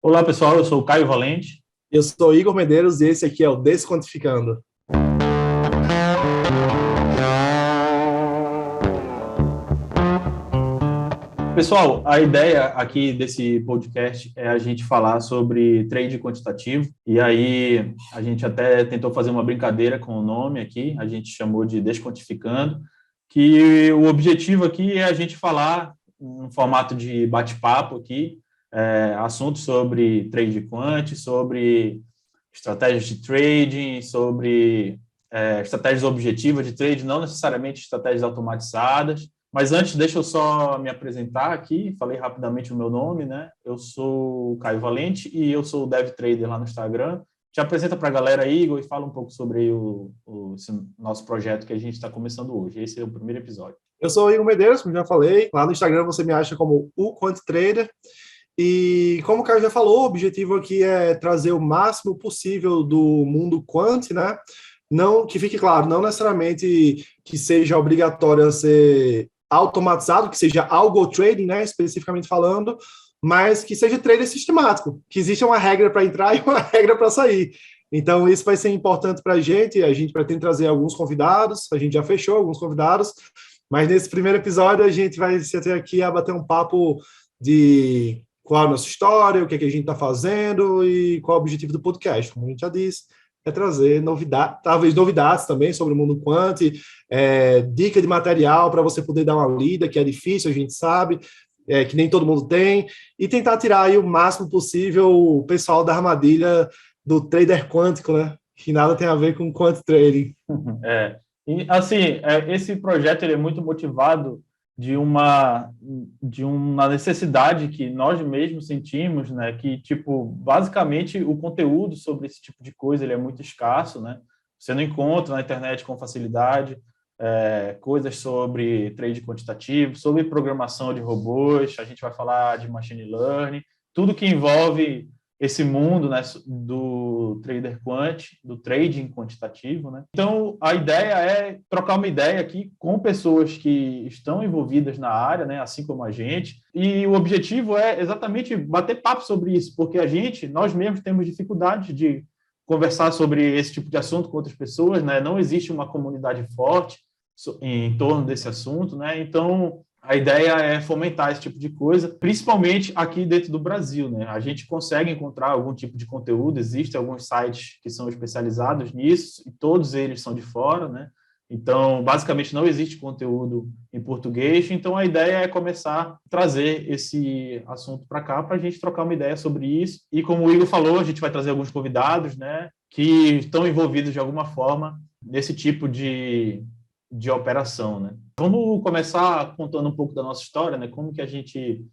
Olá, pessoal, eu sou o Caio Valente. Eu sou o Igor Medeiros e esse aqui é o Desquantificando. Pessoal, a ideia aqui desse podcast é a gente falar sobre trade quantitativo, e aí a gente até tentou fazer uma brincadeira com o nome aqui, a gente chamou de Desquantificando, que o objetivo aqui é a gente falar um formato de bate-papo aqui, assuntos sobre trade quant, sobre estratégias de trading, sobre estratégias objetivas de trade, não necessariamente estratégias automatizadas. Mas antes, deixa eu só me apresentar aqui, falei rapidamente o meu nome, né? Eu sou o Caio Valente e eu sou o Dev Trader lá no Instagram. Te apresenta para a galera aí, Igor, e fala um pouco sobre esse nosso projeto que a gente está começando hoje. Esse é o primeiro episódio. Eu sou o Igor Medeiros, como já falei. Lá no Instagram você me acha como o Quant Trader. E como o Caio já falou, o objetivo aqui é trazer o máximo possível do mundo quant, né? Não, que fique claro, não necessariamente que seja obrigatório a ser automatizado, que seja algo trading, né, especificamente falando, mas que seja trader sistemático, que exista uma regra para entrar e uma regra para sair. Então, isso vai ser importante para a gente pretende trazer alguns convidados, a gente já fechou alguns convidados, mas nesse primeiro episódio a gente vai se até aqui a bater um papo de qual a nossa história, o que é que a gente está fazendo e qual é o objetivo do podcast. Como a gente já disse, é trazer novidades, talvez novidades também sobre o mundo quant, dica de material para você poder dar uma lida, que é difícil, a gente sabe, que nem todo mundo tem, e tentar tirar aí o máximo possível o pessoal da armadilha do trader quântico, né? Que nada tem a ver com quant trading. E assim, esse projeto ele é muito motivado de uma necessidade que nós mesmos sentimos, né? Que, tipo, basicamente o conteúdo sobre esse tipo de coisa ele é muito escasso, né? Você não encontra na internet com facilidade coisas sobre trade quantitativo, sobre programação de robôs, a gente vai falar de machine learning, tudo que envolve esse mundo, né, do trader quant, do trading quantitativo, né? Então, a ideia é trocar uma ideia aqui com pessoas que estão envolvidas na área, né, assim como a gente, e o objetivo é exatamente bater papo sobre isso, porque nós mesmos temos dificuldade de conversar sobre esse tipo de assunto com outras pessoas, né? Não existe uma comunidade forte em torno desse assunto, né? Então, a ideia é fomentar esse tipo de coisa, principalmente aqui dentro do Brasil, né? A gente consegue encontrar algum tipo de conteúdo, existem alguns sites que são especializados nisso, e todos eles são de fora, né? Então, basicamente, não existe conteúdo em português, então a ideia é começar a trazer esse assunto para cá, para a gente trocar uma ideia sobre isso, e como o Igor falou, a gente vai trazer alguns convidados, né, que estão envolvidos de alguma forma nesse tipo de operação, né? Vamos começar contando um pouco da nossa história, né? Como que a gente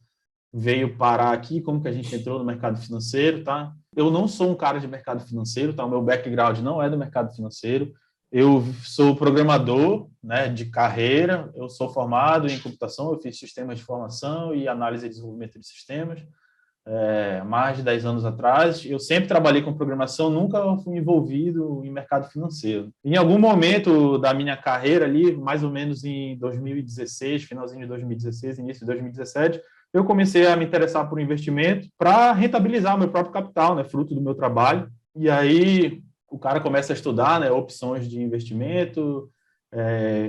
veio parar aqui, como que a gente entrou no mercado financeiro, tá? Eu não sou um cara de mercado financeiro, tá? O meu background não é do mercado financeiro. Eu sou programador, né, de carreira, eu sou formado em computação, eu fiz sistemas de informação e análise e desenvolvimento de sistemas. Mais de 10 anos atrás, eu sempre trabalhei com programação, nunca fui envolvido em mercado financeiro. Em algum momento da minha carreira ali, mais ou menos em 2016, finalzinho de 2016, início de 2017, eu comecei a me interessar por investimento para rentabilizar o meu próprio capital, né, fruto do meu trabalho. E aí o cara começa a estudar, né, opções de investimento,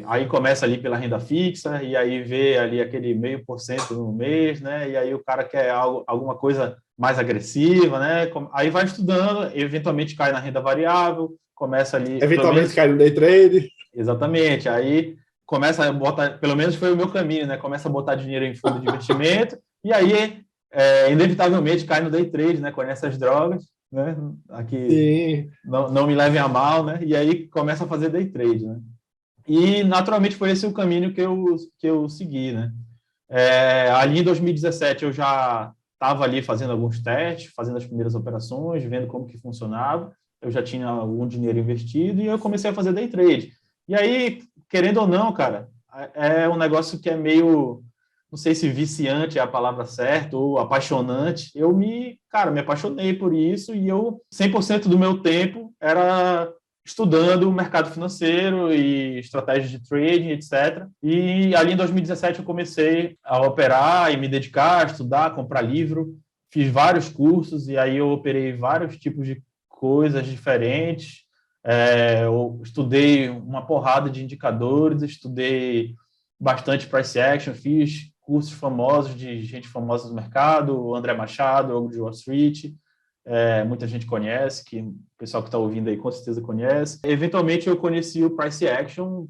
aí começa ali pela renda fixa, e aí vê ali aquele 0,5% no mês, né? E aí o cara quer alguma coisa mais agressiva, né? Aí vai estudando, eventualmente cai na renda variável, começa ali... Eventualmente cai no day trade. Exatamente, aí começa a botar, pelo menos foi o meu caminho, né? Começa a botar dinheiro em fundo de investimento, e aí, inevitavelmente, cai no day trade, né? Conhece as drogas, né? Aqui, não me levem a mal, né? E aí começa a fazer day trade, né? E, naturalmente, foi esse o caminho que eu segui, né? Ali em 2017, eu já estava ali fazendo alguns testes, fazendo as primeiras operações, vendo como que funcionava. Eu já tinha algum dinheiro investido e eu comecei a fazer day trade. E aí, querendo ou não, cara, é um negócio que é meio... Não sei se viciante é a palavra certa ou apaixonante. Me apaixonei por isso e 100% do meu tempo era estudando o mercado financeiro e estratégias de trading, etc. E ali em 2017 eu comecei a operar e me dedicar, a estudar, comprar livro, fiz vários cursos e aí eu operei vários tipos de coisas diferentes. Eu estudei uma porrada de indicadores, estudei bastante price action, fiz cursos famosos de gente famosa do mercado, o André Machado, o de Wall Street, muita gente conhece, que o pessoal que está ouvindo aí com certeza conhece. Eventualmente eu conheci o price action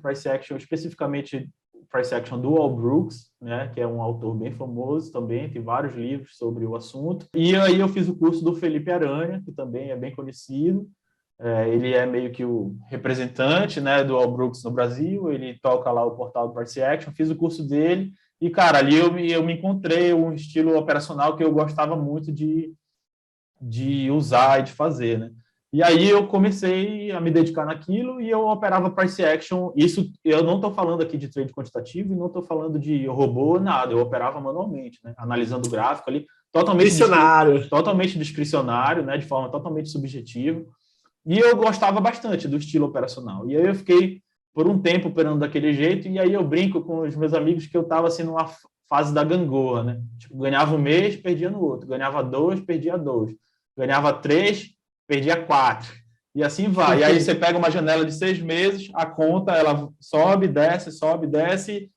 especificamente o price action do Al Brooks, né, que é um autor bem famoso também, tem vários livros sobre o assunto. E aí eu fiz o curso do Felipe Aranha, que também é bem conhecido. Ele é meio que o representante, né, do Al Brooks no Brasil, ele toca lá o portal do Price Action, fiz o curso dele, e, cara, ali eu me encontrei um estilo operacional que eu gostava muito de usar e de fazer, né? E aí eu comecei a me dedicar naquilo e eu operava price action. Isso eu não estou falando aqui de trade quantitativo e não estou falando de robô, nada. Eu operava manualmente, né? Analisando o gráfico ali, totalmente discricionário, né? De forma totalmente subjetiva. E eu gostava bastante do estilo operacional. E aí eu fiquei por um tempo operando daquele jeito, e aí eu brinco com os meus amigos que eu estava assim numa fase da gangorra, né? Tipo, ganhava um mês, perdia no outro. Ganhava 2, perdia 2. Ganhava 3, perdia 4. E assim vai. E aí você pega uma janela de 6 meses, a conta ela sobe, desce,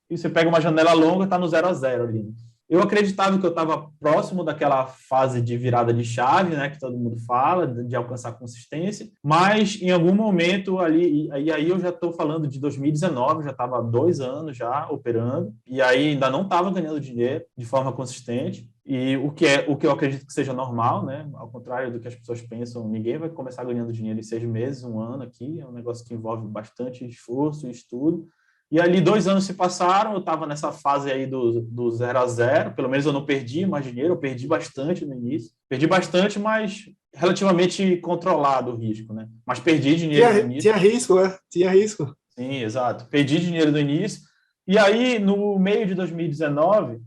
e você pega uma janela longa, está no 0 a 0 ali. Eu acreditava que eu estava próximo daquela fase de virada de chave, né, que todo mundo fala, de alcançar consistência, mas em algum momento ali, e aí eu já estou falando de 2019, já estava há 2 anos já operando, e aí ainda não estava ganhando dinheiro de forma consistente, e o que eu acredito que seja normal, né? Ao contrário do que as pessoas pensam, ninguém vai começar ganhando dinheiro em 6 meses, 1 ano aqui, é um negócio que envolve bastante esforço e estudo. E ali 2 anos se passaram, eu estava nessa fase aí do 0 a 0, pelo menos eu não perdi mais dinheiro, eu perdi bastante no início. Perdi bastante, mas relativamente controlado o risco, né? Mas perdi dinheiro no início. Tinha risco, né? Tinha risco. Sim, exato. Perdi dinheiro no início. E aí, no meio de 2019,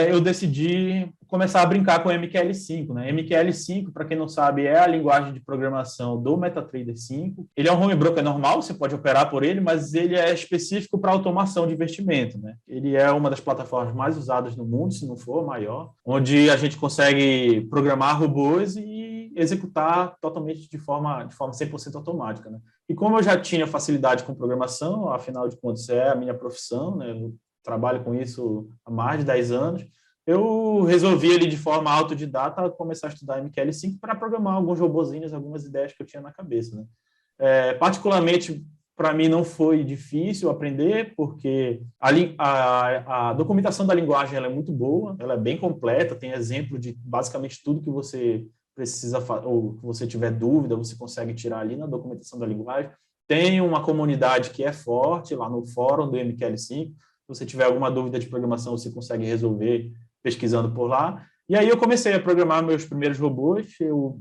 eu decidi começar a brincar com o MQL5, né? MQL5, para quem não sabe, é a linguagem de programação do MetaTrader 5. Ele é um home broker normal, você pode operar por ele, mas ele é específico para automação de investimento, né? Ele é uma das plataformas mais usadas no mundo, se não for a maior, onde a gente consegue programar robôs e executar totalmente de forma 100% automática, né? E como eu já tinha facilidade com programação, afinal de contas é a minha profissão, né? Eu trabalho com isso há mais de 10 anos, eu resolvi ali de forma autodidata começar a estudar MQL5 para programar alguns robozinhos, algumas ideias que eu tinha na cabeça, né? Particularmente, para mim não foi difícil aprender, porque a documentação da linguagem ela é muito boa, ela é bem completa, tem exemplo de basicamente tudo que você precisa, ou que você tiver dúvida, você consegue tirar ali na documentação da linguagem. Tem uma comunidade que é forte lá no fórum do MQL5, se você tiver alguma dúvida de programação, você consegue resolver pesquisando por lá. E aí eu comecei a programar meus primeiros robôs, eu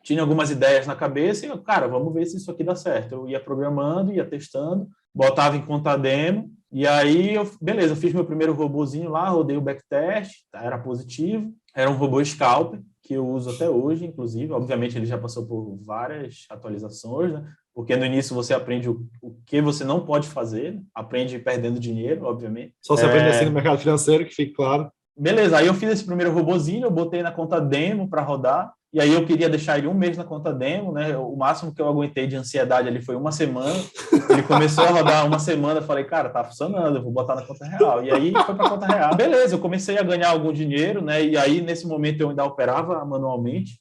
tinha algumas ideias na cabeça e eu, cara, vamos ver se isso aqui dá certo. Eu ia programando, ia testando, botava em conta demo, e aí, beleza, eu fiz meu primeiro robôzinho lá, rodei o backtest, era positivo, era um robô scalper, que eu uso até hoje, inclusive, obviamente ele já passou por várias atualizações, né? Porque no início você aprende o que você não pode fazer, aprende perdendo dinheiro, obviamente. Só se aprende assim no mercado financeiro, que fique claro. Beleza, aí eu fiz esse primeiro robozinho, eu botei na conta demo para rodar, e aí eu queria deixar ele 1 mês na conta demo, né? O máximo que eu aguentei de ansiedade ali foi 1 semana. Ele começou a rodar 1 semana, eu falei, cara, tá funcionando, eu vou botar na conta real. E aí foi para conta real. Beleza, eu comecei a ganhar algum dinheiro, né? E aí nesse momento eu ainda operava manualmente.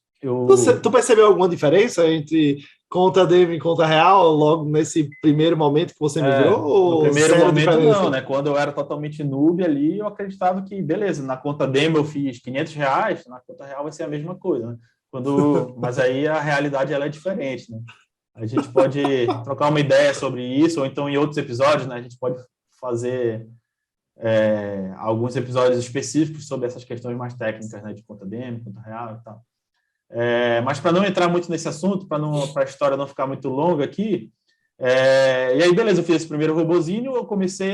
Tu percebeu alguma diferença entre conta demo e conta real logo nesse primeiro momento que você migrou? No primeiro momento não, né? Quando eu era totalmente noob ali, eu acreditava que, beleza, na conta demo eu fiz R$500, na conta real vai ser a mesma coisa, né? Mas aí a realidade ela é diferente, né? A gente pode trocar uma ideia sobre isso, ou então em outros episódios, né? A gente pode fazer alguns episódios específicos sobre essas questões mais técnicas, né? De conta demo, conta real e tal. Mas para não entrar muito nesse assunto, para a história não ficar muito longa aqui, e aí, beleza, eu fiz esse primeiro robozinho,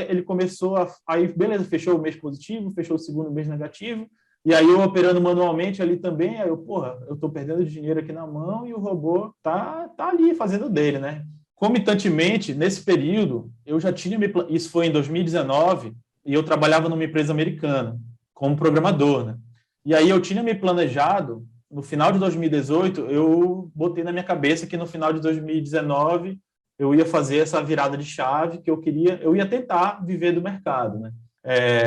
ele começou aí, beleza, fechou o mês positivo, fechou o segundo mês negativo, e aí eu operando manualmente ali também, aí eu tô perdendo dinheiro aqui na mão e o robô tá ali fazendo dele, né? Comitantemente, nesse período, eu já tinha, isso foi em 2019, e eu trabalhava numa empresa americana, como programador, né? E aí eu tinha me planejado, no final de 2018, eu botei na minha cabeça que no final de 2019 eu ia fazer essa virada de chave que eu ia tentar viver do mercado, né?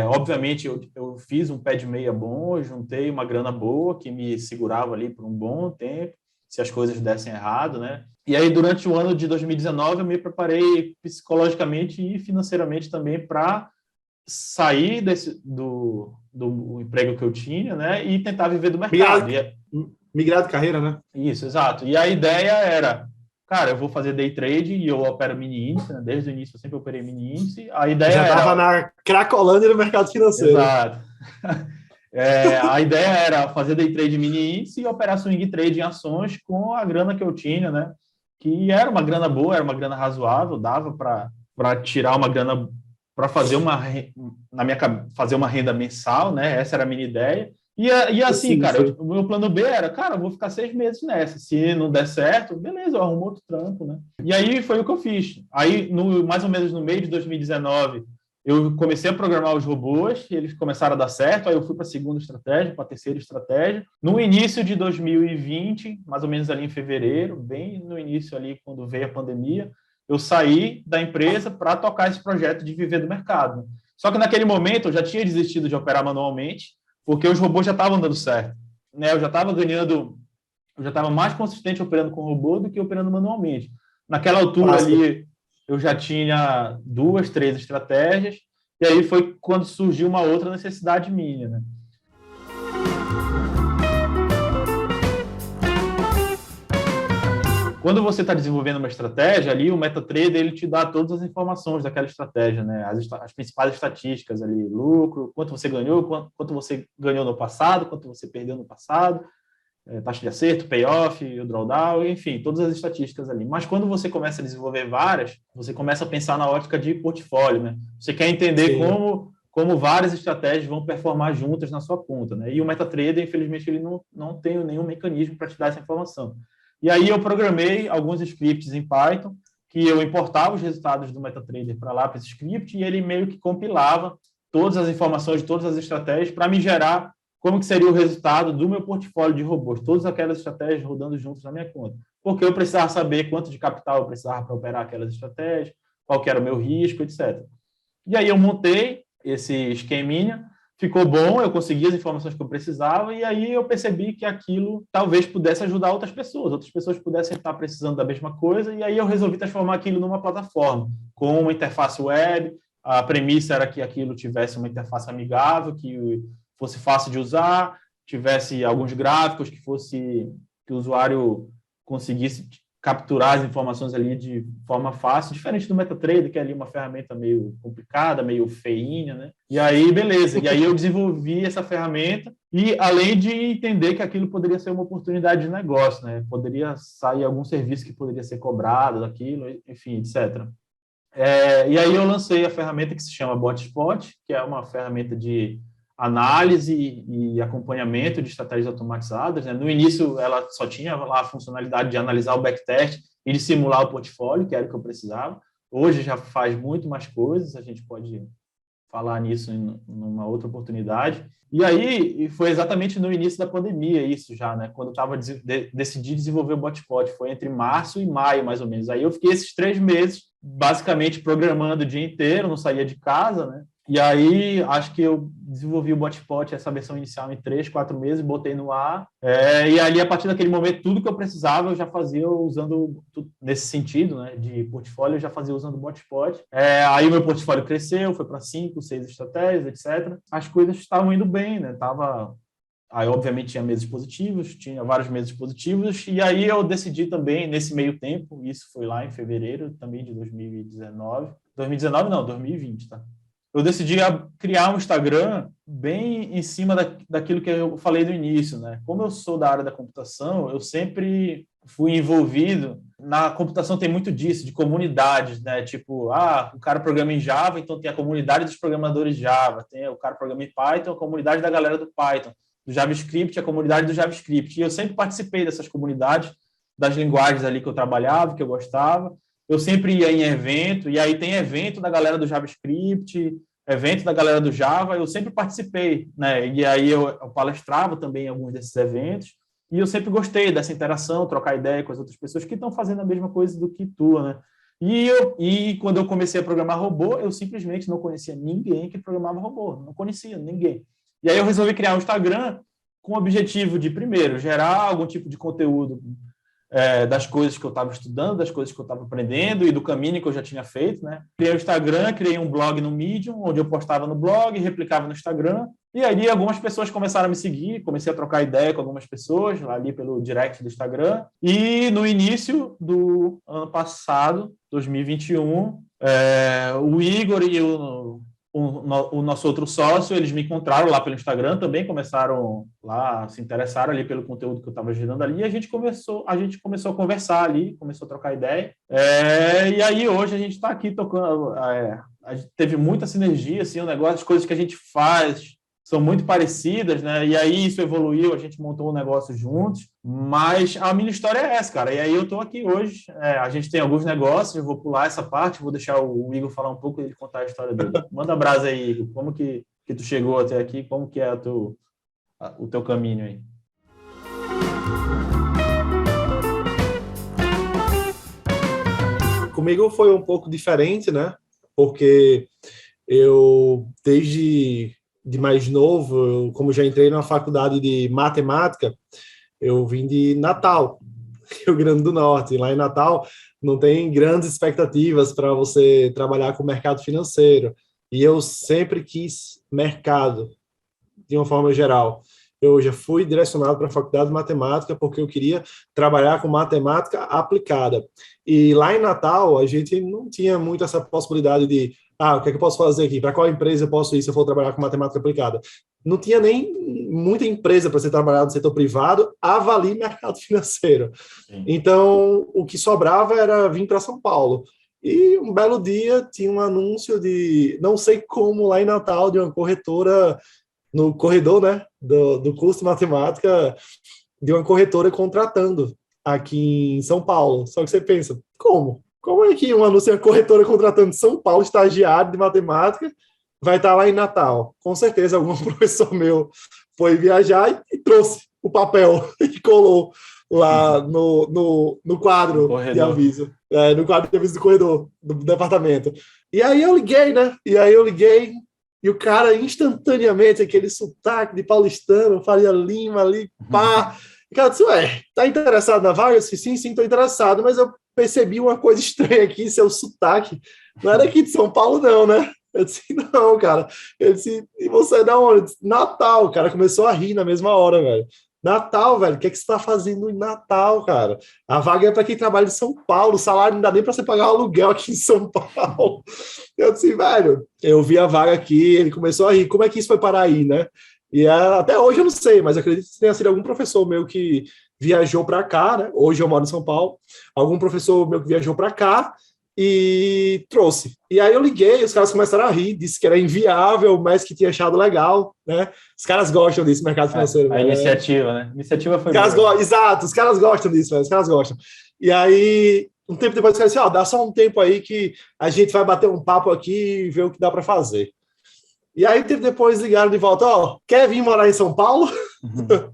Obviamente, eu fiz um pé de meia bom, eu juntei uma grana boa que me segurava ali por um bom tempo, se as coisas dessem errado, né? E aí, durante o ano de 2019, eu me preparei psicologicamente e financeiramente também para sair do emprego que eu tinha, né? E tentar viver do mercado. Migrar de carreira, né? Isso, exato. E a ideia era, cara, eu vou fazer day trade e eu opero mini índice, né? Desde o início eu sempre operei mini índice. A ideia Já estava era... na Cracolândia no mercado financeiro. Exato. A ideia era fazer day trade mini índice e operar swing trade em ações com a grana que eu tinha, né? Que era uma grana boa, era uma grana razoável, dava para tirar uma grana para fazer fazer uma renda mensal, né? Essa era a minha ideia. E assim, Sim, cara, sim. o meu plano B era, cara, eu vou ficar 6 meses nessa. Se não der certo, beleza, eu arrumo outro trampo, né? E aí foi o que eu fiz. Aí, mais ou menos no meio de 2019, eu comecei a programar os robôs, eles começaram a dar certo, aí eu fui para a segunda estratégia, para a terceira estratégia. No início de 2020, mais ou menos ali em fevereiro, bem no início ali, quando veio a pandemia, eu saí da empresa para tocar esse projeto de viver do mercado. Só que naquele momento eu já tinha desistido de operar manualmente, porque os robôs já estavam dando certo. Né? Eu já estava mais consistente operando com robô do que operando manualmente. Naquela altura ali, eu já tinha 2, 3 estratégias, e aí foi quando surgiu uma outra necessidade minha, né? Quando você está desenvolvendo uma estratégia, ali o MetaTrader ele te dá todas as informações daquela estratégia, né? As principais estatísticas ali, lucro, quanto você ganhou, quanto você ganhou no passado, quanto você perdeu no passado, taxa de acerto, payoff, o drawdown, enfim, todas as estatísticas ali. Mas quando você começa a desenvolver várias, você começa a pensar na ótica de portfólio, né? Você quer entender como várias estratégias vão performar juntas na sua conta, né? E o MetaTrader, infelizmente, ele não tem nenhum mecanismo para te dar essa informação. E aí eu programei alguns scripts em Python que eu importava os resultados do MetaTrader para lá, para esse script, e ele meio que compilava todas as informações de todas as estratégias para me gerar como que seria o resultado do meu portfólio de robôs, todas aquelas estratégias rodando juntos na minha conta. Porque eu precisava saber quanto de capital eu precisava para operar aquelas estratégias, qual que era o meu risco, etc. E aí eu montei esse esqueminha, ficou bom, eu consegui as informações que eu precisava, e aí eu percebi que aquilo talvez pudesse ajudar outras pessoas pudessem estar precisando da mesma coisa, e aí eu resolvi transformar aquilo numa plataforma, com uma interface web. A premissa era que aquilo tivesse uma interface amigável, que fosse fácil de usar, tivesse alguns gráficos que o usuário conseguisse capturar as informações ali de forma fácil, diferente do MetaTrader, que é ali uma ferramenta meio complicada, meio feinha, né? E aí, beleza. E aí eu desenvolvi essa ferramenta e, além de entender que aquilo poderia ser uma oportunidade de negócio, né? Poderia sair algum serviço que poderia ser cobrado daquilo, enfim, etc. E aí eu lancei a ferramenta que se chama BotSpot, que é uma ferramenta de análise e acompanhamento de estratégias automatizadas, né? No início, ela só tinha lá a funcionalidade de analisar o backtest e de simular o portfólio, que era o que eu precisava. Hoje já faz muito mais coisas, a gente pode falar nisso em uma outra oportunidade. E aí, foi exatamente no início da pandemia isso já, né? Quando eu decidi desenvolver o BotSpot, foi entre março e maio, mais ou menos. Aí eu fiquei esses 3 meses, basicamente, programando o dia inteiro, não saía de casa, né? E aí, acho que eu desenvolvi o BotSpot, essa versão inicial, em 3, 4 meses, botei no ar. E ali, a partir daquele momento, tudo que eu precisava, eu já fazia usando, nesse sentido, né, de portfólio, eu já fazia usando o BotSpot. Aí o meu portfólio cresceu, foi para 5, 6 estratégias, etc. As coisas estavam indo bem, né? Aí, obviamente, tinha meses positivos, tinha vários meses positivos, e aí eu decidi também, nesse meio tempo, isso foi lá em fevereiro também de 2019. 2019 não, 2020, tá? Eu decidi criar um Instagram bem em cima daquilo que eu falei no início, né? Como eu sou da área da computação, eu sempre fui envolvido. Na computação tem muito disso, de comunidades, né? Tipo, o cara programa em Java, então tem a comunidade dos programadores Java, tem o cara programa em Python, a comunidade da galera do Python, do JavaScript, a comunidade do JavaScript. E eu sempre participei dessas comunidades, das linguagens ali que eu trabalhava, que eu gostava. Eu sempre ia em evento, e aí tem evento da galera do JavaScript, evento da galera do Java, eu sempre participei, né? E aí eu palestrava também em alguns desses eventos, e eu sempre gostei dessa interação, trocar ideia com as outras pessoas que estão fazendo a mesma coisa do que tu, né? E quando eu comecei a programar robô, eu simplesmente não conhecia ninguém que programava robô, não conhecia ninguém. E aí eu resolvi criar um Instagram com o objetivo de, primeiro, gerar algum tipo de conteúdo das coisas que eu estava estudando, das coisas que eu estava aprendendo e do caminho que eu já tinha feito, né? Criei o Instagram, criei um blog no Medium, onde eu postava no blog, replicava no Instagram, e aí algumas pessoas começaram a me seguir, comecei a trocar ideia com algumas pessoas, ali pelo direct do Instagram, e no início do ano passado, 2021, o Igor e o nosso outro sócio, eles me encontraram lá pelo Instagram, também começaram lá, se interessaram ali pelo conteúdo que eu estava gerando ali, e a gente começou a conversar ali, começou a trocar ideia, e aí hoje a gente está aqui tocando, a gente teve muita sinergia, assim, o negócio, as coisas que a gente faz são muito parecidas, né? E aí isso evoluiu, a gente montou um negócio juntos, mas a minha história é essa, cara. E aí eu estou aqui hoje, a gente tem alguns negócios, eu vou pular essa parte, vou deixar o Igor falar um pouco e ele contar a história dele. Manda brasa aí, Igor. Como que tu chegou até aqui? Como que é o teu caminho aí? Comigo foi um pouco diferente, né? Porque eu, desde de mais novo, como já entrei na faculdade de matemática, eu vim de Natal, Rio Grande do Norte. Lá em Natal não tem grandes expectativas para você trabalhar com o mercado financeiro. E eu sempre quis mercado, de uma forma geral. Eu já fui direcionado para a faculdade de matemática porque eu queria trabalhar com matemática aplicada. E lá em Natal, a gente não tinha muito essa possibilidade de o que é que eu posso fazer aqui? Para qual empresa eu posso ir se eu for trabalhar com matemática aplicada? Não tinha nem muita empresa para você trabalhar no setor privado, avalie mercado financeiro. Sim. Então, o que sobrava era vir para São Paulo. E um belo dia tinha um anúncio de, não sei como, lá em Natal, de uma corretora, no corredor, né, do curso de matemática, de uma corretora contratando aqui em São Paulo. Só que você pensa, como? Como é que um anúncio de uma corretora contratando São Paulo, estagiário de matemática, vai estar lá em Natal? Com certeza algum professor meu foi viajar e trouxe o papel e colou lá no quadro de aviso. No quadro de aviso do corredor, do departamento. E aí eu liguei, né? E o cara, instantaneamente, aquele sotaque de paulistano, Faria Lima ali, pá. O cara disse, tá interessado na vaga? Eu disse, sim, tô interessado, mas eu percebi uma coisa estranha aqui, seu sotaque. Não era aqui de São Paulo, não, né? Eu disse, não, cara. Ele disse, e você é da onde? Eu disse, Natal. O cara começou a rir na mesma hora, velho. Natal, velho, o que é que você está fazendo em Natal, cara? A vaga é para quem trabalha em São Paulo, o salário não dá nem para você pagar o aluguel aqui em São Paulo. Eu disse, velho, eu vi a vaga aqui, ele começou a rir. Como é que isso foi parar aí, né? E até hoje eu não sei, mas acredito que tenha sido algum professor meu que viajou para cá, né? Hoje eu moro em São Paulo. Algum professor meu que viajou para cá e trouxe. E aí eu liguei, os caras começaram a rir, disse que era inviável, mas que tinha achado legal, né? Os caras gostam disso, mercado financeiro. A iniciativa, né? A iniciativa foi boa. Exato, os caras gostam disso, velho, os caras gostam. E aí, um tempo depois, os caras disseram, dá só um tempo aí que a gente vai bater um papo aqui e ver o que dá para fazer. E aí, tempo depois, ligaram de volta, quer vir morar em São Paulo? Uhum.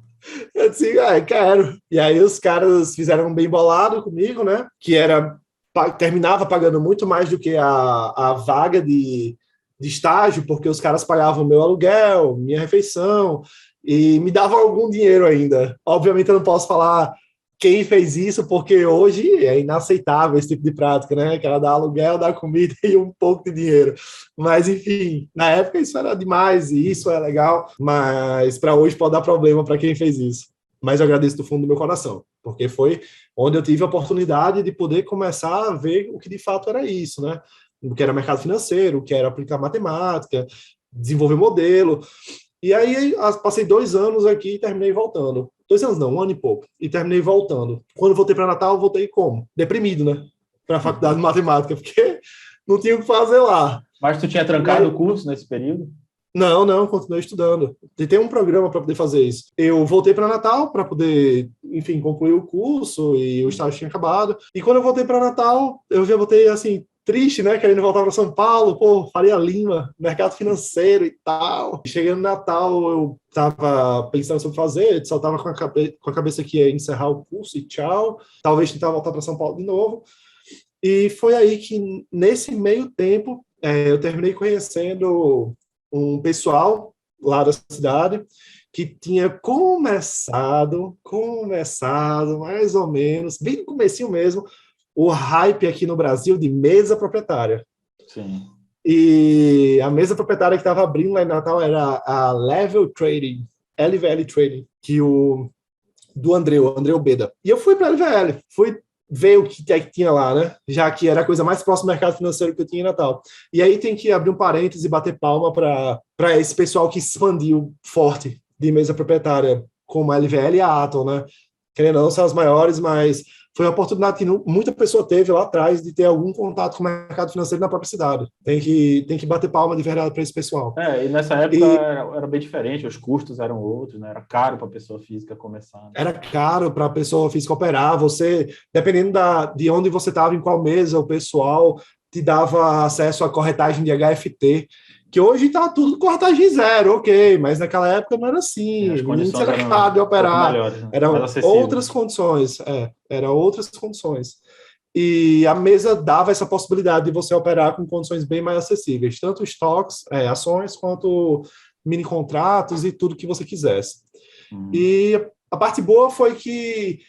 Eu disse, quero. E aí os caras fizeram um bem bolado comigo, né? Que terminava pagando muito mais do que a vaga de estágio, porque os caras pagavam meu aluguel, minha refeição, e me davam algum dinheiro ainda. Obviamente eu não posso falar quem fez isso, porque hoje é inaceitável esse tipo de prática, né? Que ela dá aluguel, dá comida e um pouco de dinheiro. Mas, enfim, na época isso era demais e isso é legal, mas para hoje pode dar problema para quem fez isso. Mas eu agradeço do fundo do meu coração, porque foi onde eu tive a oportunidade de poder começar a ver o que de fato era isso, né? O que era mercado financeiro, o que era aplicar matemática, desenvolver modelo. E aí passei 2 anos aqui e terminei voltando. 2 anos não, 1 ano e pouco. E terminei voltando. Quando voltei para Natal, voltei como? Deprimido, né? Para a faculdade de matemática, porque não tinha o que fazer lá. Mas tu tinha trancado o curso nesse período? Não, continuei estudando. Tem um programa para poder fazer isso. Eu voltei para Natal para poder, enfim, concluir o curso e o estágio tinha acabado. E quando eu voltei para Natal, eu já voltei, assim, triste, né? Querendo voltar para São Paulo, pô, Faria Lima, mercado financeiro e tal. Chegando no Natal, eu tava pensando sobre fazer, só tava com a cabeça que ia encerrar o curso e tchau. Talvez tentar voltar para São Paulo de novo. E foi aí que, nesse meio tempo, eu terminei conhecendo um pessoal lá da cidade que tinha começado mais ou menos, bem no comecinho mesmo, o hype aqui no Brasil de mesa proprietária. Sim. E a mesa proprietária que estava abrindo lá em Natal era a Level Trading, LVL Trading, do Andreu Beda. E eu fui para a LVL, fui ver o que tinha lá, né? Já que era a coisa mais próxima do mercado financeiro que eu tinha em Natal. E aí tem que abrir um parênteses e bater palma para esse pessoal que expandiu forte de mesa proprietária, como a LVL e a Atom, né? Querendo ou não, são as maiores, mas foi uma oportunidade que muita pessoa teve lá atrás de ter algum contato com o mercado financeiro na própria cidade. Tem que bater palma de verdade para esse pessoal. E nessa época era bem diferente, os custos eram outros, né? Era caro para a pessoa física começar. Né? Era caro para a pessoa física operar. Você, dependendo de onde você estava, em qual mesa, o pessoal te dava acesso à corretagem de HFT, que hoje está tudo corretagem zero, ok, mas naquela época não era assim. As condições era caro de operar. Melhores, né? Eram outras condições. Eram outras condições. E a mesa dava essa possibilidade de você operar com condições bem mais acessíveis, tanto estoques, ações, quanto mini contratos e tudo que você quisesse. E a parte boa foi que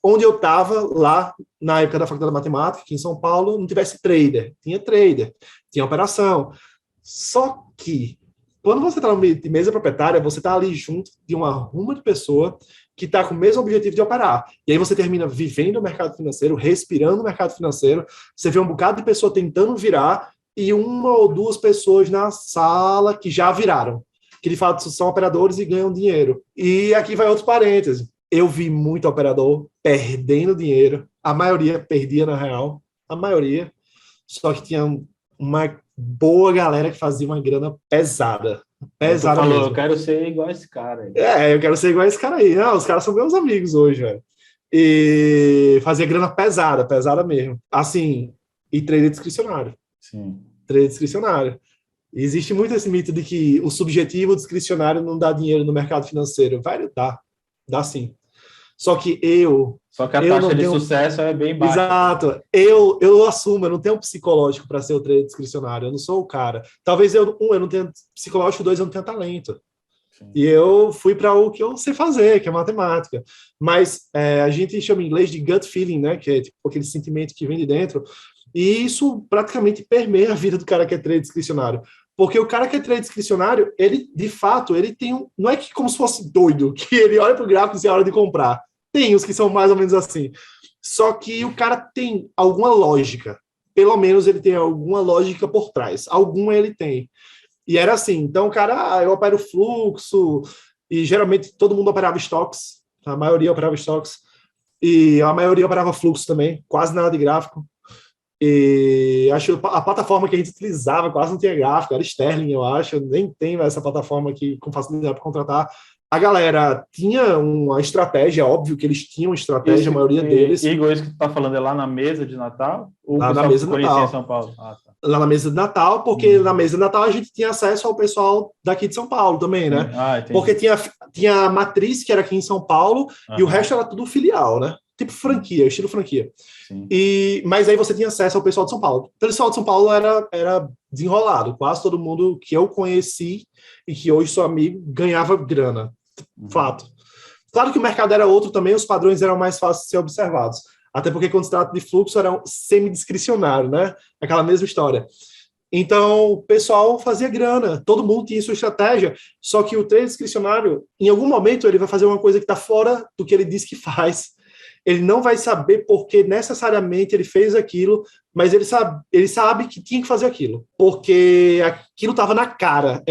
onde eu estava lá na época da Faculdade de Matemática, aqui em São Paulo, não tivesse trader, tinha operação. Só que quando você está no meio de mesa proprietária, você está ali junto de uma ruma de pessoa que está com o mesmo objetivo de operar. E aí você termina vivendo o mercado financeiro, respirando o mercado financeiro, você vê um bocado de pessoa tentando virar e uma ou duas pessoas na sala que já viraram, que de fato são operadores e ganham dinheiro. E aqui vai outro parêntese. Eu vi muito operador perdendo dinheiro, a maioria perdia na real, a maioria, só que tinha uma boa galera que fazia uma grana pesada. Pesada mesmo. Eu quero ser igual esse cara aí. Eu quero ser igual esse cara aí. Não, os caras são meus amigos hoje, velho. E fazia grana pesada mesmo. Assim, e trader discricionário. Sim. Trader discricionário. Existe muito esse mito de que o subjetivo discricionário não dá dinheiro no mercado financeiro. Vai, dá sim. Só que a taxa de sucesso é bem baixa. Exato. Eu assumo, eu não tenho psicológico para ser o trader discricionário. Eu não sou o cara. Talvez eu não tenha psicológico, 2, eu não tenho talento. Sim. E eu fui para o que eu sei fazer, que é matemática. Mas a gente chama em inglês de gut feeling, né? Que é tipo aquele sentimento que vem de dentro. E isso praticamente permeia a vida do cara que é trader discricionário. Porque o cara que é trader discricionário, ele, de fato, ele tem não é que como se fosse doido, que ele olha para o gráfico e diz a hora de comprar. Tem os que são mais ou menos assim. Só que o cara tem alguma lógica. Pelo menos ele tem alguma lógica por trás. Alguma ele tem. E era assim. Então, o cara, eu opero fluxo, e geralmente todo mundo operava estoques. A maioria operava estoques. E a maioria operava fluxo também. Quase nada de gráfico. E acho a plataforma que a gente utilizava quase não tinha gráfico. Era Sterling, eu acho. Nem tem essa plataforma aqui com facilidade para contratar. A galera tinha uma estratégia, óbvio que eles tinham estratégia, a maioria deles. Igor, isso que tu tá falando é lá na mesa de Natal? Ou lá na mesa de Natal. Em São Paulo? Tá. Lá na mesa de Natal, porque na mesa de Natal a gente tinha acesso ao pessoal daqui de São Paulo também, né? Porque tinha a matriz, que era aqui em São Paulo, e o resto era tudo filial, né? Tipo franquia, estilo franquia. Mas aí você tinha acesso ao pessoal de São Paulo. O pessoal de São Paulo era desenrolado. Quase todo mundo que eu conheci e que hoje sou amigo ganhava grana. Fato. Claro que o mercado era outro também, os padrões eram mais fáceis de ser observados. Até porque quando se trata de fluxo era semi-discricionário, né? Aquela mesma história. Então, o pessoal fazia grana, todo mundo tinha sua estratégia, só que o trader discricionário, em algum momento, ele vai fazer uma coisa que está fora do que ele diz que faz. Ele não vai saber porque necessariamente ele fez aquilo, mas ele sabe que tinha que fazer aquilo, porque aquilo estava na cara.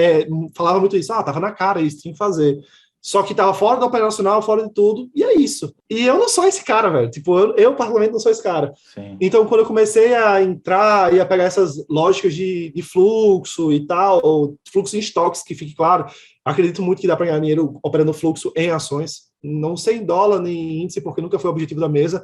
Falava muito isso, estava na cara, isso tinha que fazer. Só que estava fora do operacional, fora de tudo, e é isso. E eu não sou esse cara, velho. Tipo, eu particularmente não sou esse cara. Sim. Então, quando eu comecei a entrar e a pegar essas lógicas de fluxo e tal, ou fluxo em estoques, que fique claro, acredito muito que dá para ganhar dinheiro operando fluxo em ações. Não sei em dólar nem em índice, porque nunca foi o objetivo da mesa.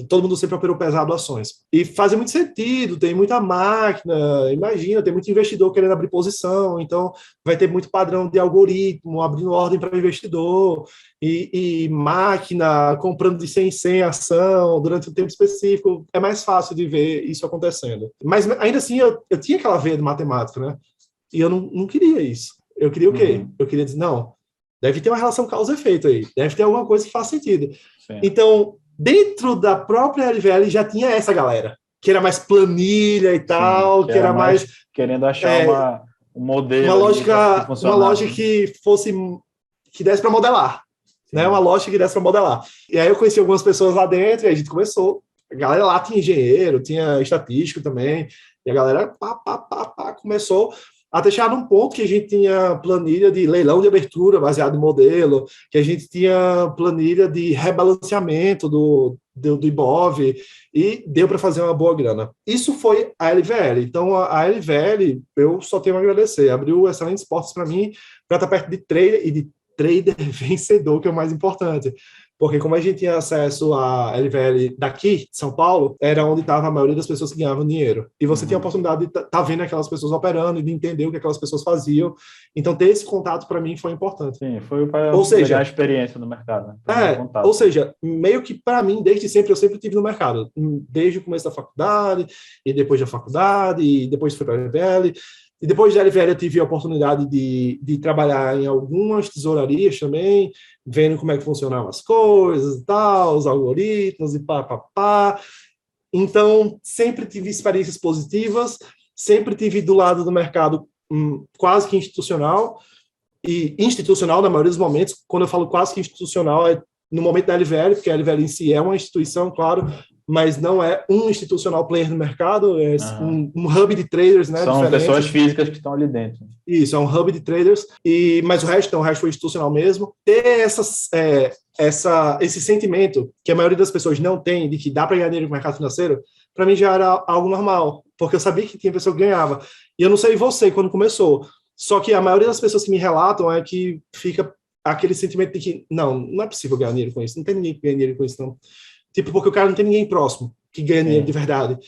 Todo mundo sempre operou pesado ações. E fazia muito sentido, tem muita máquina, imagina, tem muito investidor querendo abrir posição, então vai ter muito padrão de algoritmo, abrindo ordem para investidor, e máquina comprando de 100 em 100 ação durante um tempo específico. É mais fácil de ver isso acontecendo. Mas ainda assim, eu tinha aquela veia de matemática, né? E eu não queria isso. Eu queria o quê? Eu queria dizer, não, deve ter uma relação causa-efeito aí, deve ter alguma coisa que faz sentido. Sim. Então, dentro da própria LVL já tinha essa galera, que era mais planilha e tal, que era mais querendo achar um modelo, uma lógica que fosse, que desse para modelar, né? Uma lógica que desse para modelar. E aí eu conheci algumas pessoas lá dentro e a gente começou. A galera lá tinha engenheiro, tinha estatístico também, e a galera começou até chegar num ponto que a gente tinha planilha de leilão de abertura baseado em modelo, que a gente tinha planilha de rebalanceamento do IBOV, e deu para fazer uma boa grana. Isso foi a LVL. Então, a LVL, eu só tenho a agradecer. Abriu excelentes portas para mim, para estar perto de trader e de trader vencedor, que é o mais importante. Porque como a gente tinha acesso à LVL daqui, de São Paulo, era onde estava a maioria das pessoas que ganhavam dinheiro. E você tinha a oportunidade de estar vendo aquelas pessoas operando e de entender o que aquelas pessoas faziam. Então, ter esse contato, para mim, foi importante. Sim, foi para pegar a experiência no mercado. Né? Ou seja, meio que para mim, desde sempre, eu sempre tive no mercado. Desde o começo da faculdade, e depois da faculdade, e depois fui para a LVL. E depois da LVL eu tive a oportunidade de trabalhar em algumas tesourarias também, vendo como é que funcionavam as coisas e tal, os algoritmos e pá. Então, sempre tive experiências positivas, sempre tive do lado do mercado quase que institucional, e institucional na maioria dos momentos. Quando eu falo quase que institucional, é no momento da LVL, porque a LVL em si é uma instituição, claro, mas não é um institucional player no mercado, é um hub de traders, né? São pessoas físicas que estão ali dentro. Isso, é um hub de traders, mas o resto foi institucional mesmo. Ter esse sentimento que a maioria das pessoas não tem, de que dá para ganhar dinheiro no mercado financeiro, para mim já era algo normal, porque eu sabia que tinha pessoa que ganhava. E eu não sei você, quando começou, só que a maioria das pessoas que me relatam é que fica aquele sentimento de que não é possível ganhar dinheiro com isso, não tem ninguém que ganha dinheiro com isso, não. Tipo, porque o cara não tem ninguém próximo que ganha dinheiro de verdade.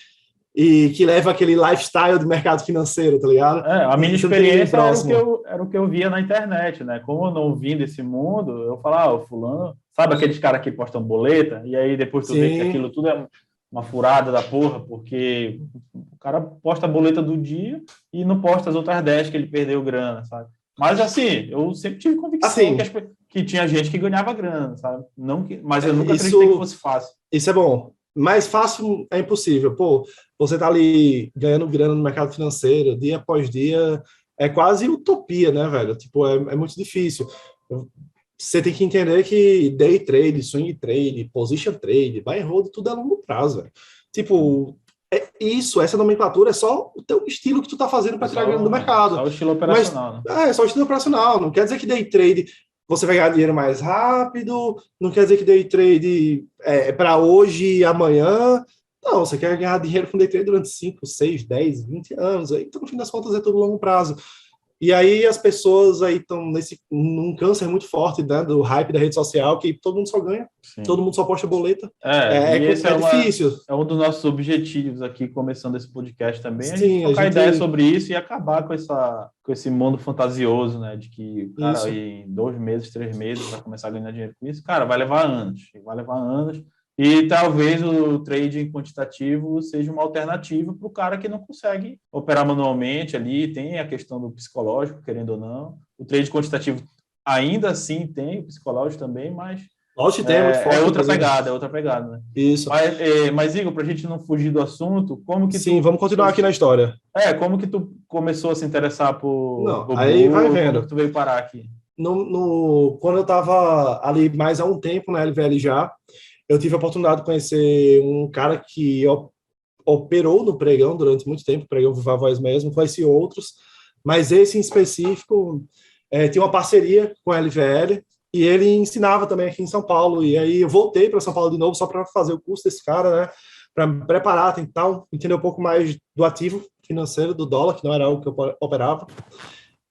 E que leva aquele lifestyle de mercado financeiro, tá ligado? A minha experiência era o que eu via na internet, né? Como eu não vim desse mundo, eu falava, o fulano... Sabe aqueles caras que postam boleta? E aí depois tu vê que aquilo tudo é uma furada da porra, porque o cara posta a boleta do dia e não posta as outras 10 que ele perdeu grana, sabe? Mas assim, eu sempre tive convicção que tinha gente que ganhava grana, sabe? Mas eu nunca acreditei que fosse fácil. Isso é bom. Mais fácil é impossível. Pô, você tá ali ganhando grana no mercado financeiro, dia após dia, é quase utopia, né, velho? Tipo, é muito difícil. Você tem que entender que day trade, swing trade, position trade, buy and hold, tudo é a longo prazo, velho. Tipo, essa nomenclatura é só o teu estilo que tu tá fazendo para tirar grana do mercado. Só o estilo operacional, né? É só o estilo operacional. Não quer dizer que day trade você vai ganhar dinheiro mais rápido, não quer dizer que day trade é para hoje e amanhã. Não, você quer ganhar dinheiro com day trade durante 5, 6, 10, 20 anos. Então, no fim das contas, é tudo longo prazo. E aí as pessoas aí estão num câncer muito forte, né, do hype da rede social, que todo mundo só ganha, todo mundo só posta boleta. Esse é difícil. É um dos nossos objetivos aqui, começando esse podcast também, a gente trocar ideia sobre isso e acabar com esse mundo fantasioso, né, de que, cara, em 2 meses, 3 meses vai começar a ganhar dinheiro com isso. Cara, vai levar anos. E talvez o trading quantitativo seja uma alternativa para o cara que não consegue operar manualmente ali, tem a questão do psicológico, querendo ou não. O trade quantitativo ainda assim tem o psicológico também, mas é outra pegada, né? Isso. Mas Igor, para a gente não fugir do assunto, como que vamos continuar aqui na história. Como que tu começou a se interessar por aí vai vendo. Como que tu veio parar aqui? Quando eu estava ali mais há um tempo na LVL já, eu tive a oportunidade de conhecer um cara que operou no pregão durante muito tempo, pregão Viva Voz mesmo, conheci outros, mas esse em específico tinha uma parceria com a LVL e ele ensinava também aqui em São Paulo. E aí eu voltei para São Paulo de novo só para fazer o curso desse cara, né? Para me preparar, tentar entender um pouco mais do ativo financeiro, do dólar, que não era algo que eu operava.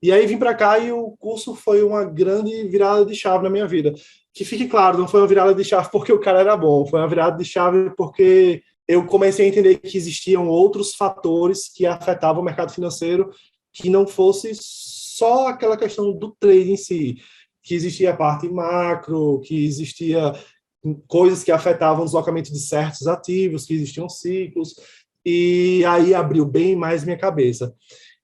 E aí vim para cá e o curso foi uma grande virada de chave na minha vida. Que fique claro, não foi uma virada de chave porque o cara era bom, foi uma virada de chave porque eu comecei a entender que existiam outros fatores que afetavam o mercado financeiro, que não fosse só aquela questão do trade em si, que existia a parte macro, que existia coisas que afetavam o deslocamento de certos ativos, que existiam ciclos, e aí abriu bem mais minha cabeça.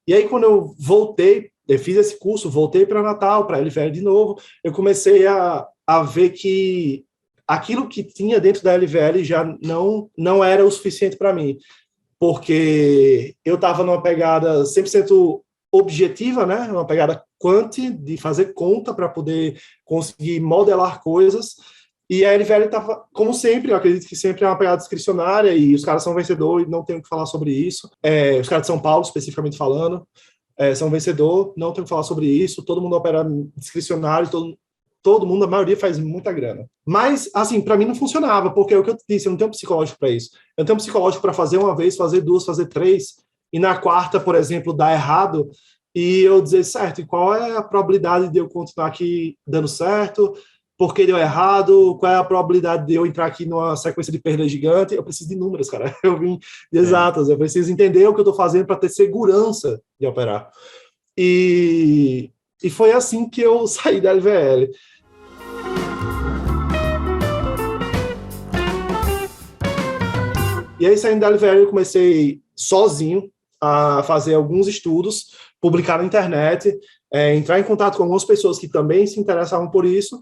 E aí, quando eu voltei, eu fiz esse curso, voltei para Natal, para LVL de novo, eu comecei a ver que aquilo que tinha dentro da LVL já não era o suficiente para mim, porque eu estava numa pegada 100% objetiva, né? Uma pegada quant, de fazer conta para poder conseguir modelar coisas, e a LVL estava, como sempre, eu acredito que sempre é uma pegada discricionária, e os caras são vencedores e não tenho o que falar sobre isso. Os caras de São Paulo, especificamente falando, são vencedor, não tenho o que falar sobre isso. Todo mundo opera discricionário, todo mundo, a maioria faz muita grana. Mas, assim, para mim não funcionava, porque é o que eu te disse, eu não tenho psicológico para isso. Eu tenho psicológico para fazer uma vez, fazer duas, fazer três, e na quarta, por exemplo, dar errado, e eu dizer, certo, e qual é a probabilidade de eu continuar aqui dando certo? Por que deu errado? Qual é a probabilidade de eu entrar aqui numa sequência de perda gigante? Eu preciso de números, cara. Eu vim de exatas. Eu preciso entender o que eu estou fazendo para ter segurança de operar. E foi assim que eu saí da LVL. E aí, saindo da LVL, eu comecei sozinho a fazer alguns estudos, publicar na internet, entrar em contato com algumas pessoas que também se interessavam por isso.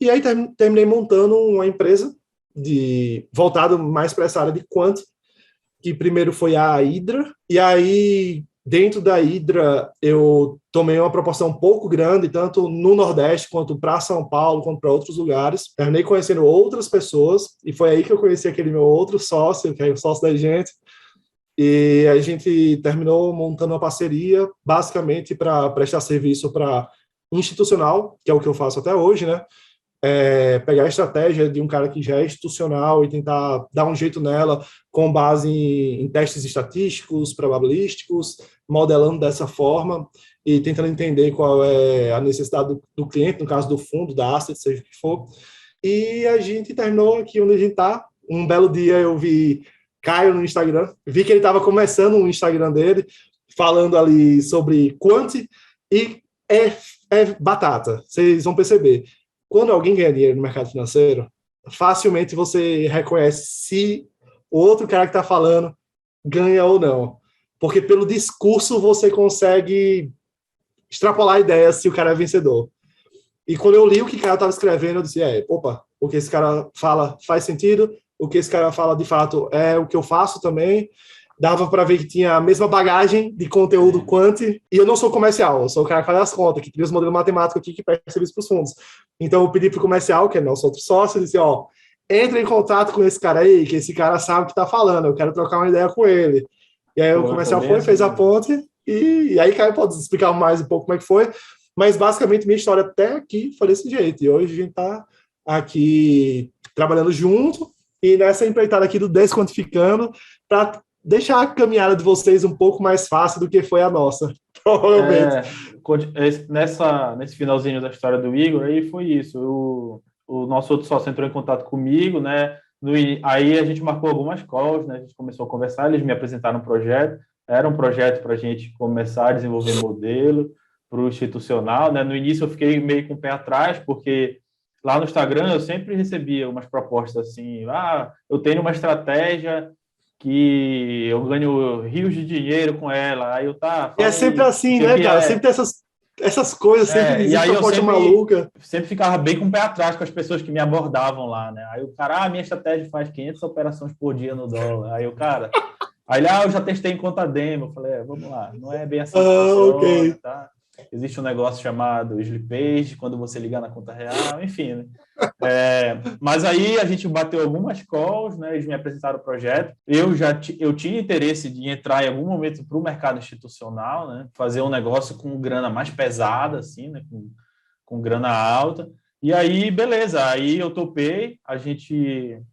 E aí terminei montando uma empresa voltada mais para essa área de quant, que primeiro foi a Hydra, e aí dentro da Hydra eu tomei uma proporção um pouco grande, tanto no Nordeste, quanto para São Paulo, quanto para outros lugares. Terminei conhecendo outras pessoas, e foi aí que eu conheci aquele meu outro sócio, que é o sócio da gente, e a gente terminou montando uma parceria, basicamente para prestar serviço para institucional, que é o que eu faço até hoje, né? Pegar a estratégia de um cara que já é institucional e tentar dar um jeito nela com base em testes estatísticos, probabilísticos, modelando dessa forma e tentando entender qual é a necessidade do cliente, no caso do fundo, da asset, seja o que for. E a gente terminou aqui onde a gente está. Um belo dia eu vi Caio no Instagram, vi que ele estava começando o Instagram dele, falando ali sobre quant, e é batata, vocês vão perceber. Quando alguém ganha dinheiro no mercado financeiro, facilmente você reconhece se o outro cara que está falando ganha ou não. Porque pelo discurso você consegue extrapolar a ideia se o cara é vencedor. E quando eu li o que o cara estava escrevendo, eu disse, opa, o que esse cara fala faz sentido, o que esse cara fala de fato é o que eu faço também. Dava para ver que tinha a mesma bagagem de conteúdo quant, e eu não sou comercial, eu sou o cara que faz as contas, que cria os modelos matemáticos aqui que presta serviço para os fundos. Então eu pedi para o comercial, que é nosso outro sócio, e disse, entra em contato com esse cara aí, que esse cara sabe o que está falando, eu quero trocar uma ideia com ele. E aí o comercial foi, fez a ponte, e aí Caio pode explicar mais um pouco como é que foi, mas basicamente minha história até aqui foi desse jeito, e hoje a gente está aqui trabalhando junto, e nessa empreitada aqui do Desquantificando, para deixar a caminhada de vocês um pouco mais fácil do que foi a nossa, provavelmente. Nesse finalzinho da história do Igor, aí foi isso. O nosso outro sócio entrou em contato comigo, né? Aí a gente marcou algumas calls, né? A gente começou a conversar, eles me apresentaram um projeto. Era um projeto para a gente começar a desenvolver modelo para o institucional, né? No início eu fiquei meio com o pé atrás, porque lá no Instagram eu sempre recebia umas propostas assim, eu tenho uma estratégia que eu ganho rios de dinheiro com ela, aí eu E é sempre assim, né, cara? Sempre tem essas coisas, sempre existe proposta maluca. Sempre ficava bem com o pé atrás com as pessoas que me abordavam lá, né? Aí o cara, minha estratégia faz 500 operações por dia no dólar. Aí o cara, eu já testei em conta demo. Eu falei, vamos lá, não é bem assim que funciona, okay. Tá? Existe um negócio chamado Slippage, quando você ligar na conta real, enfim, né? Mas aí a gente bateu algumas calls, né? Eles me apresentaram o projeto. Eu tinha interesse de entrar em algum momento para o mercado institucional, né? Fazer um negócio com grana mais pesada, assim, né? Com grana alta. E aí, beleza, aí eu topei,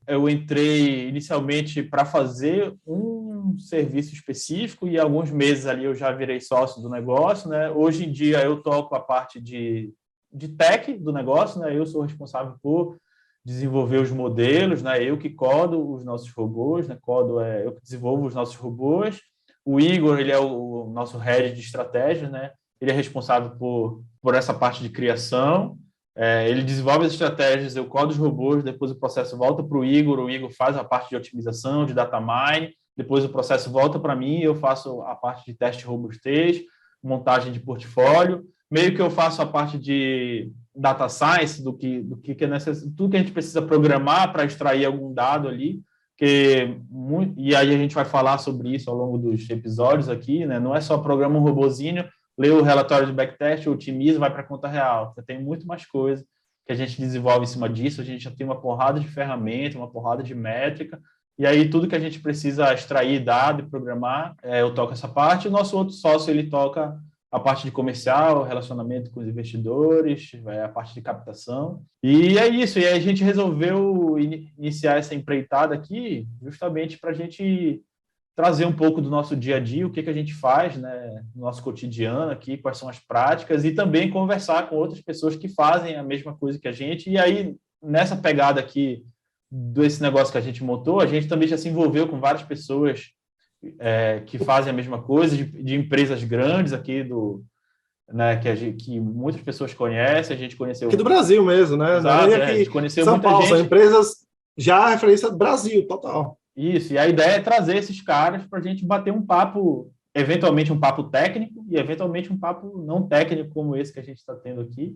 eu entrei inicialmente para fazer um serviço específico e alguns meses ali eu já virei sócio do negócio, né? Hoje em dia eu toco a parte de tech do negócio, né? Eu sou responsável por desenvolver os modelos, né? Eu que codo os nossos robôs, né? Eu que desenvolvo os nossos robôs. O Igor, ele é o nosso head de estratégia, né? Ele é responsável por essa parte de criação. Ele desenvolve as estratégias, eu codo os robôs, depois o processo volta para o Igor faz a parte de otimização, de data mine, depois o processo volta para mim, eu faço a parte de teste de robustez, montagem de portfólio, meio que eu faço a parte de data science, do que é necessário, tudo que a gente precisa programar para extrair algum dado ali, e aí a gente vai falar sobre isso ao longo dos episódios aqui, né? Não é só programa um robozinho, lê o relatório de backtest, otimiza, vai para a conta real. Tem muito mais coisa que a gente desenvolve em cima disso, a gente já tem uma porrada de ferramenta, uma porrada de métrica, e aí tudo que a gente precisa extrair dado e programar, eu toco essa parte, o nosso outro sócio, ele toca a parte de comercial, relacionamento com os investidores, a parte de captação. E é isso, e aí a gente resolveu iniciar essa empreitada aqui justamente para a gente trazer um pouco do nosso dia a dia, o que a gente faz, né, no nosso cotidiano aqui, quais são as práticas, e também conversar com outras pessoas que fazem a mesma coisa que a gente. E aí, nessa pegada aqui desse negócio que a gente montou, a gente também já se envolveu com várias pessoas que fazem a mesma coisa, de empresas grandes aqui né, que muitas pessoas conhecem, a gente conheceu... Aqui do Brasil mesmo, né? Exato, Não é nem aqui a gente conheceu São muita Paulo, gente. são empresas já referência Brasil, total. Isso, e a ideia é trazer esses caras para a gente bater um papo, eventualmente um papo técnico e eventualmente um papo não técnico como esse que a gente está tendo aqui,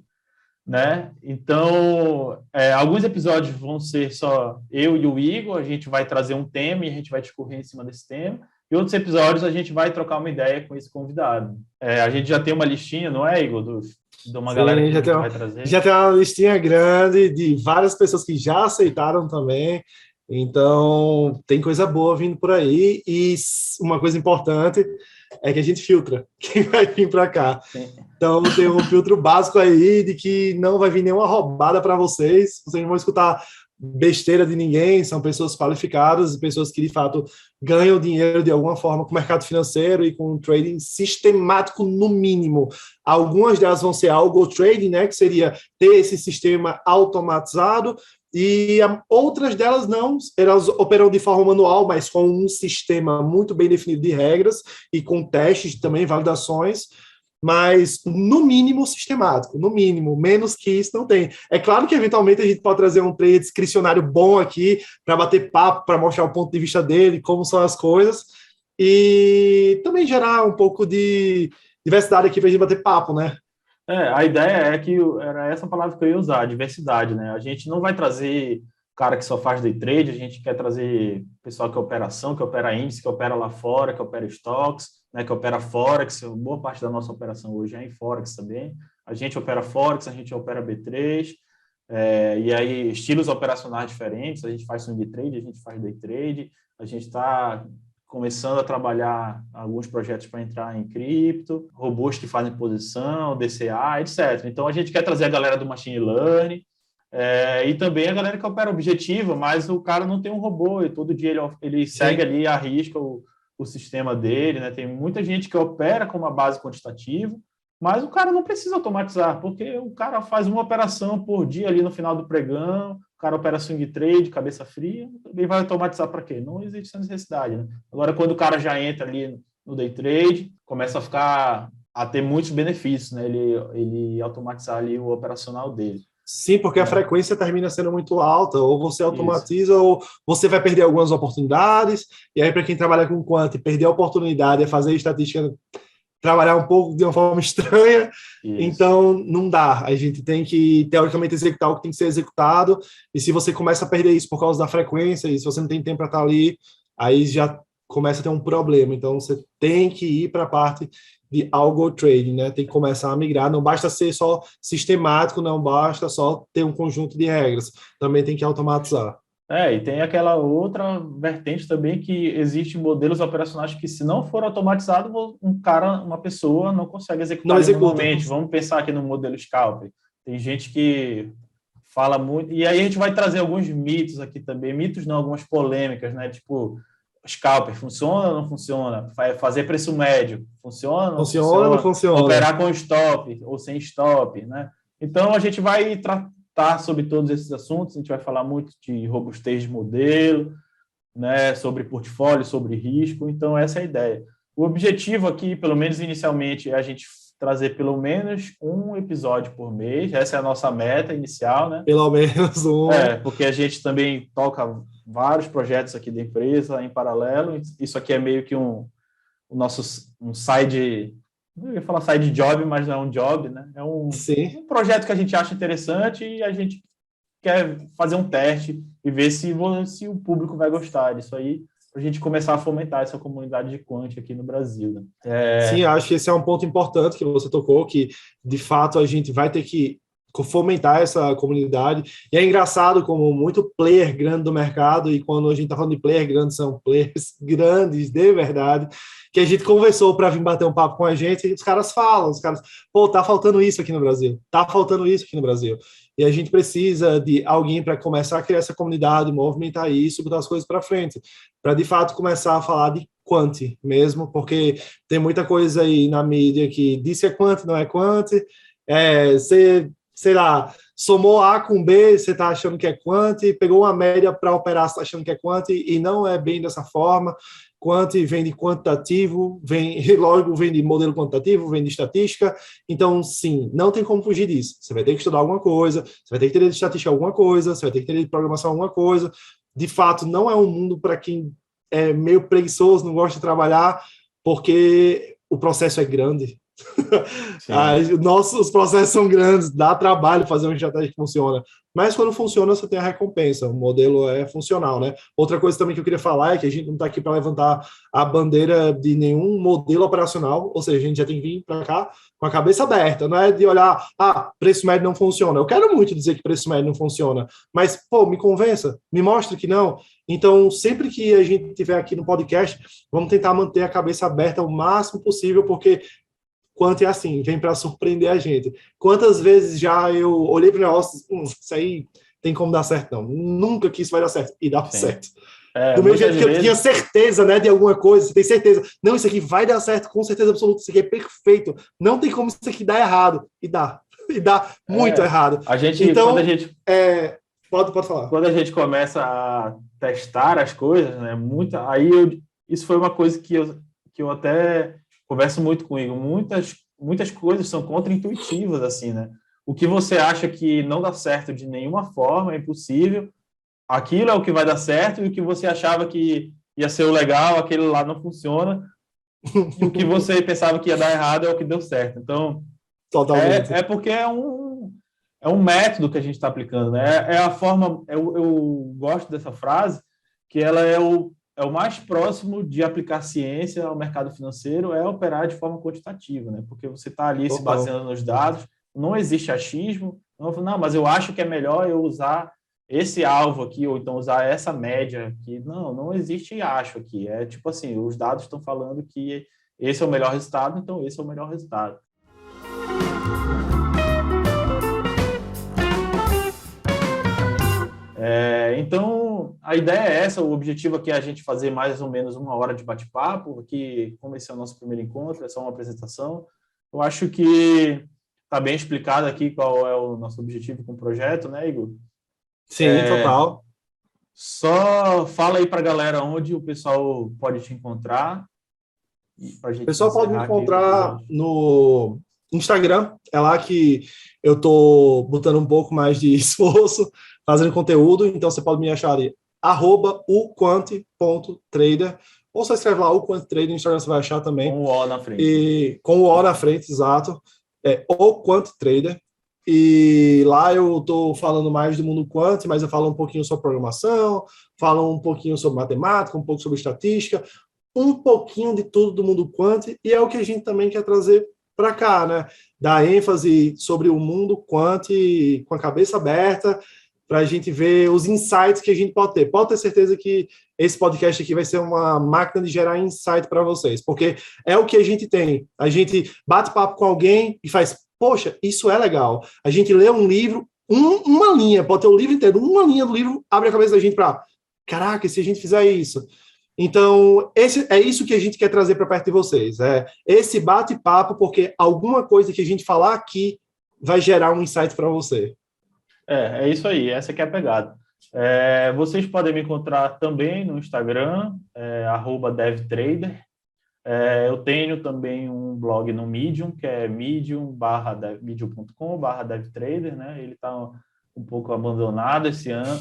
né? Então, alguns episódios vão ser só eu e o Igor, a gente vai trazer um tema e a gente vai discorrer em cima desse tema, e outros episódios a gente vai trocar uma ideia com esse convidado. A gente já tem uma listinha, não é, Igor, de uma galera que a gente vai trazer? Já tem uma listinha grande de várias pessoas que já aceitaram também. Então, tem coisa boa vindo por aí, e uma coisa importante é que a gente filtra quem vai vir para cá. Sim. Então, tem um filtro básico aí de que não vai vir nenhuma roubada para vocês não vão escutar besteira de ninguém, são pessoas qualificadas e pessoas que, de fato, ganham dinheiro de alguma forma com o mercado financeiro e com trading sistemático, no mínimo. Algumas delas vão ser algo trading, né, que seria ter esse sistema automatizado, e outras delas não, elas operam de forma manual, mas com um sistema muito bem definido de regras e com testes também, validações, mas no mínimo sistemático, no mínimo, menos que isso não tem. É claro que eventualmente a gente pode trazer um trader discricionário bom aqui para bater papo, para mostrar o ponto de vista dele, como são as coisas, e também gerar um pouco de diversidade aqui para a gente bater papo, né? A ideia é que era essa palavra que eu ia usar, diversidade, né? A gente não vai trazer cara que só faz day trade, a gente quer trazer pessoal que é operação, que opera índice, que opera lá fora, que opera stocks, né, que opera Forex. Boa parte da nossa operação hoje é em Forex também. A gente opera Forex, a gente opera B3, e aí estilos operacionais diferentes, a gente faz swing trade, a gente faz day trade, a gente está começando a trabalhar alguns projetos para entrar em cripto, robôs que fazem posição, DCA, etc. Então, a gente quer trazer a galera do machine learning, e também a galera que opera objetivo, mas o cara não tem um robô, e todo dia ele segue ali, arrisca o sistema dele, né? Tem muita gente que opera com uma base quantitativa, mas o cara não precisa automatizar, porque o cara faz uma operação por dia ali no final do pregão, o cara opera swing trade, cabeça fria, ele vai automatizar para quê? Não existe essa necessidade, né? Agora, quando o cara já entra ali no day trade, começa a ter muitos benefícios, né? Ele automatizar ali o operacional dele. Sim, porque a frequência termina sendo muito alta, ou você automatiza, ou você vai perder algumas oportunidades, e aí para quem trabalha com quant, perder a oportunidade é fazer estatística, trabalhar um pouco de uma forma estranha, então não dá. A gente tem que, teoricamente, executar o que tem que ser executado, e se você começa a perder isso por causa da frequência, e se você não tem tempo para estar ali, aí já começa a ter um problema. Então, você tem que ir para a parte de algo trading, né? Tem que começar a migrar, não basta ser só sistemático, não basta só ter um conjunto de regras, também tem que automatizar. E tem aquela outra vertente também que existem modelos operacionais que, se não for automatizado, uma pessoa não consegue executar normalmente. Vamos pensar aqui no modelo scalper. Tem gente que fala muito. E aí a gente vai trazer alguns mitos aqui também. Mitos não, algumas polêmicas, né? Tipo, scalper, funciona ou não funciona? Fazer preço médio, funciona ou não Funciona ou não funciona? funciona? Operar com stop ou sem stop, né? Então a gente vai tratar sobre todos esses assuntos. A gente vai falar muito de robustez de modelo, né? Sobre portfólio, sobre risco. Então essa é a ideia. O objetivo aqui, pelo menos inicialmente, é a gente trazer pelo menos um episódio por mês. Essa é a nossa meta inicial, né? Pelo menos um. Porque a gente também toca vários projetos aqui da empresa em paralelo. Isso aqui é meio que o nosso um side, não ia falar side job, mas não é um job, né? É um projeto que a gente acha interessante e a gente quer fazer um teste e ver se o público vai gostar disso aí, para a gente começar a fomentar essa comunidade de quant aqui no Brasil. Né? Sim, acho que esse é um ponto importante que você tocou, que de fato a gente vai ter que fomentar essa comunidade. E é engraçado como muito player grande do mercado, e quando a gente está falando de player grande, são players grandes de verdade, que a gente conversou para vir bater um papo com a gente, e os caras falam, pô, tá faltando isso aqui no Brasil, tá faltando isso aqui no Brasil. E a gente precisa de alguém para começar a criar essa comunidade, movimentar isso, botar as coisas para frente, para de fato começar a falar de quant mesmo, porque tem muita coisa aí na mídia que diz que é quant, não é quant, você, sei lá, somou A com B, você está achando que é quant, pegou uma média para operar, você está achando que é quant, e não é bem dessa forma. Quant vem de quantitativo, lógico, vem de modelo quantitativo, vem de estatística. Então, sim, não tem como fugir disso. Você vai ter que estudar alguma coisa, você vai ter que ter de estatística alguma coisa, você vai ter que ter de programação alguma coisa. De fato, não é um mundo para quem é meio preguiçoso, não gosta de trabalhar, porque o processo é grande. Os processos são grandes, dá trabalho fazer uma estratégia que funciona, mas quando funciona você tem a recompensa, o modelo é funcional, né? Outra coisa também que eu queria falar é que a gente não está aqui para levantar a bandeira de nenhum modelo operacional, ou seja, a gente já tem que vir para cá com a cabeça aberta, não é de olhar, preço médio não funciona. Eu quero muito dizer que preço médio não funciona, mas, pô, me convença, me mostre que não. Então, sempre que a gente estiver aqui no podcast, vamos tentar manter a cabeça aberta o máximo possível, porque quanto é assim, vem para surpreender a gente. Quantas vezes já eu olhei para o negócio, isso aí tem como dar certo, não. Nunca que isso vai dar certo. E dá certo. Do mesmo jeito que eu tinha certeza, né, de alguma coisa, você tem certeza. Não, isso aqui vai dar certo, com certeza absoluta, isso aqui é perfeito. Não tem como isso aqui dar errado. E dá. E dá muito errado. Então, pode falar. Quando a gente começa a testar as coisas, né, isso foi uma coisa que eu até converso muito comigo. Muitas coisas são contra-intuitivas, assim, né? O que você acha que não dá certo de nenhuma forma, é impossível, aquilo é o que vai dar certo, e o que você achava que ia ser o legal, aquele lá não funciona, e o que você pensava que ia dar errado é o que deu certo. Então, porque é um método que a gente está aplicando, né? É a forma... Eu gosto dessa frase, que ela é o mais próximo de aplicar ciência ao mercado financeiro, é operar de forma quantitativa, né? Porque você está ali se baseando nos dados, não existe achismo, não, mas eu acho que é melhor eu usar esse alvo aqui, ou então usar essa média aqui. Não existe acho aqui. É tipo assim, os dados estão falando que esse é o melhor resultado, então esse é o melhor resultado. Então, a ideia é essa, o objetivo aqui é a gente fazer mais ou menos 1 hora de bate-papo, aqui, como esse é o nosso primeiro encontro, é só uma apresentação. Eu acho que está bem explicado aqui qual é o nosso objetivo com o projeto, né, Igor? Sim, total. Só fala aí para a galera onde o pessoal pode te encontrar. O pessoal pode me encontrar no Instagram, é lá que eu estou botando um pouco mais de esforço, fazendo conteúdo, então você pode me achar ali, @uquant.trader, ou você escreve lá uquanttrader, no Instagram você vai achar também. Com o O na frente. E, com o O na frente, exato. uquanttrader. E lá eu estou falando mais do mundo quant, mas eu falo um pouquinho sobre programação, falo um pouquinho sobre matemática, um pouco sobre estatística, um pouquinho de tudo do mundo quant, e é o que a gente também quer trazer para cá, né? Dar ênfase sobre o mundo quant com a cabeça aberta, para a gente ver os insights que a gente pode ter. Pode ter certeza que esse podcast aqui vai ser uma máquina de gerar insight para vocês, porque é o que a gente tem. A gente bate papo com alguém e faz, poxa, isso é legal. A gente lê um livro, uma linha, pode ter o livro inteiro, uma linha do livro abre a cabeça da gente para, caraca, e se a gente fizer isso? Então, é isso que a gente quer trazer para perto de vocês. É esse bate-papo, porque alguma coisa que a gente falar aqui vai gerar um insight para você. É isso aí, essa que é a pegada. Vocês podem me encontrar também no Instagram, @devtrader. Eu tenho também um blog no Medium, que é medium.com/devtrader, né? Ele está um pouco abandonado esse ano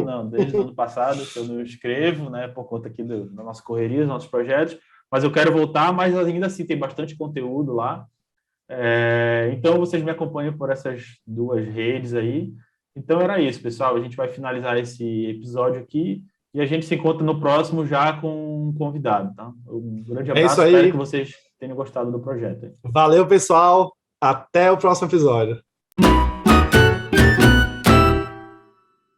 não, desde o ano passado, que eu não escrevo, né, por conta aqui da nossa correria, dos nossos projetos, mas eu quero voltar, mas ainda assim tem bastante conteúdo lá. Então, vocês me acompanham por essas duas redes aí. Então, era isso, pessoal. A gente vai finalizar esse episódio aqui e a gente se encontra no próximo já com um convidado, tá? Um grande É isso abraço, espero que aí. vocês tenham gostado do projeto. Valeu, pessoal. Até o próximo episódio.